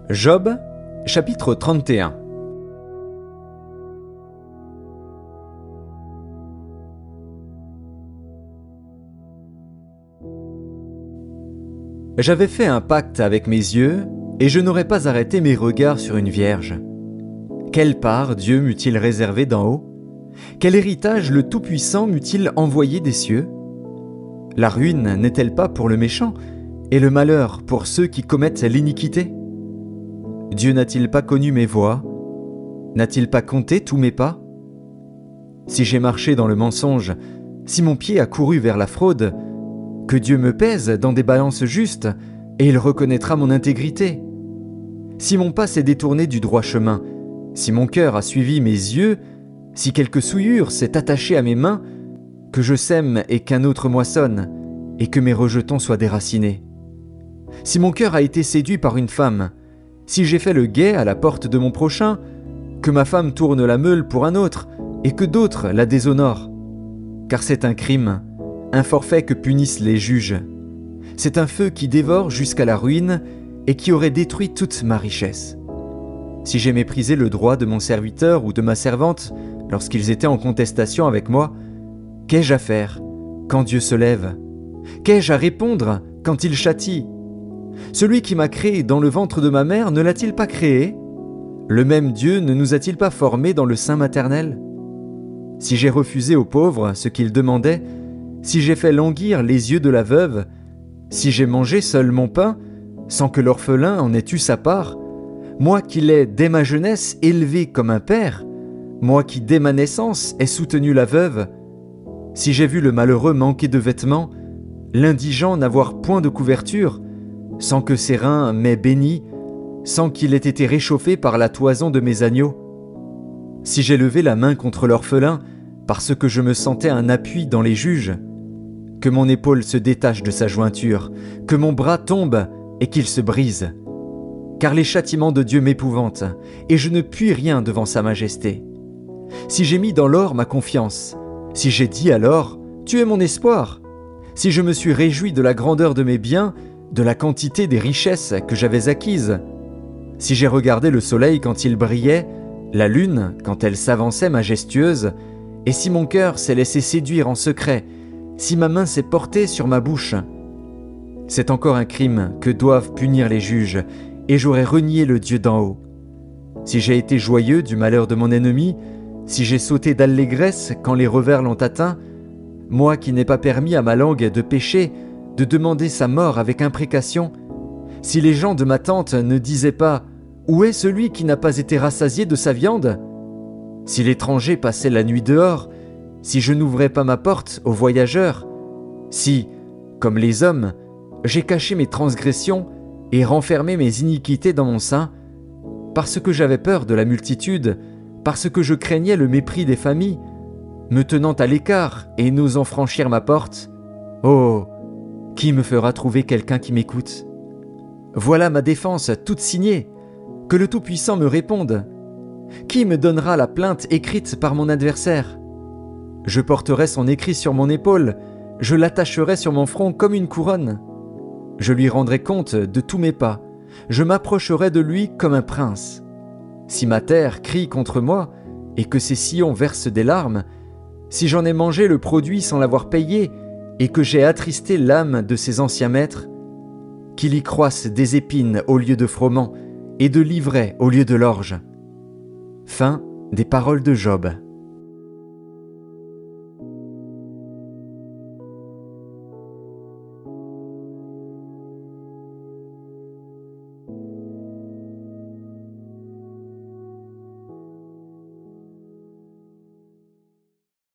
Job, chapitre 31. J'avais fait un pacte avec mes yeux, et je n'aurais pas arrêté mes regards sur une vierge. Quelle part Dieu m'eût-il réservé d'en haut? Quel héritage le Tout-Puissant m'eût-il envoyé des cieux? La ruine n'est-elle pas pour le méchant, et le malheur pour ceux qui commettent l'iniquité? Dieu n'a-t-il pas connu mes voies? N'a-t-il pas compté tous mes pas? Si j'ai marché dans le mensonge, si mon pied a couru vers la fraude, que Dieu me pèse dans des balances justes, et il reconnaîtra mon intégrité. Si mon pas s'est détourné du droit chemin, si mon cœur a suivi mes yeux, si quelque souillure s'est attachée à mes mains, que je sème et qu'un autre moissonne, et que mes rejetons soient déracinés. Si mon cœur a été séduit par une femme, si j'ai fait le guet à la porte de mon prochain, que ma femme tourne la meule pour un autre, et que d'autres la déshonorent. Car c'est un crime, un forfait que punissent les juges. C'est un feu qui dévore jusqu'à la ruine et qui aurait détruit toute ma richesse. Si j'ai méprisé le droit de mon serviteur ou de ma servante lorsqu'ils étaient en contestation avec moi, qu'ai-je à faire quand Dieu se lève? Qu'ai-je à répondre quand il châtie? Celui qui m'a créé dans le ventre de ma mère ne l'a-t-il pas créé? Le même Dieu ne nous a-t-il pas formés dans le sein maternel? Si j'ai refusé aux pauvres ce qu'ils demandaient, si j'ai fait languir les yeux de la veuve, si j'ai mangé seul mon pain, sans que l'orphelin en ait eu sa part, moi qui l'ai dès ma jeunesse élevé comme un père, moi qui dès ma naissance ai soutenu la veuve, si j'ai vu le malheureux manquer de vêtements, l'indigent n'avoir point de couverture, sans que ses reins m'aient béni, sans qu'il ait été réchauffé par la toison de mes agneaux. Si j'ai levé la main contre l'orphelin, parce que je me sentais un appui dans les juges, que mon épaule se détache de sa jointure, que mon bras tombe et qu'il se brise. Car les châtiments de Dieu m'épouvantent, et je ne puis rien devant sa majesté. Si j'ai mis dans l'or ma confiance, si j'ai dit alors « Tu es mon espoir », si je me suis réjoui de la grandeur de mes biens, de la quantité des richesses que j'avais acquises, si j'ai regardé le soleil quand il brillait, la lune quand elle s'avançait majestueuse, et si mon cœur s'est laissé séduire en secret, si ma main s'est portée sur ma bouche, c'est encore un crime que doivent punir les juges, et j'aurais renié le Dieu d'en haut. Si j'ai été joyeux du malheur de mon ennemi, si j'ai sauté d'allégresse quand les revers l'ont atteint, moi qui n'ai pas permis à ma langue de pécher, de demander sa mort avec imprécation, si les gens de ma tente ne disaient pas « Où est celui qui n'a pas été rassasié de sa viande ?» Si l'étranger passait la nuit dehors, si je n'ouvrais pas ma porte aux voyageurs, si, comme les hommes, j'ai caché mes transgressions et renfermé mes iniquités dans mon sein, parce que j'avais peur de la multitude, parce que je craignais le mépris des familles, me tenant à l'écart et n'osant franchir ma porte, oh, qui me fera trouver quelqu'un qui m'écoute? Voilà ma défense toute signée, que le Tout-Puissant me réponde. Qui me donnera la plainte écrite par mon adversaire? Je porterai son écrit sur mon épaule, je l'attacherai sur mon front comme une couronne. Je lui rendrai compte de tous mes pas, je m'approcherai de lui comme un prince. Si ma terre crie contre moi, et que ses sillons versent des larmes, si j'en ai mangé le produit sans l'avoir payé, et que j'ai attristé l'âme de ses anciens maîtres, qu'il y croisse des épines au lieu de froment, et de l'ivraie au lieu de l'orge. Fin des paroles de Job.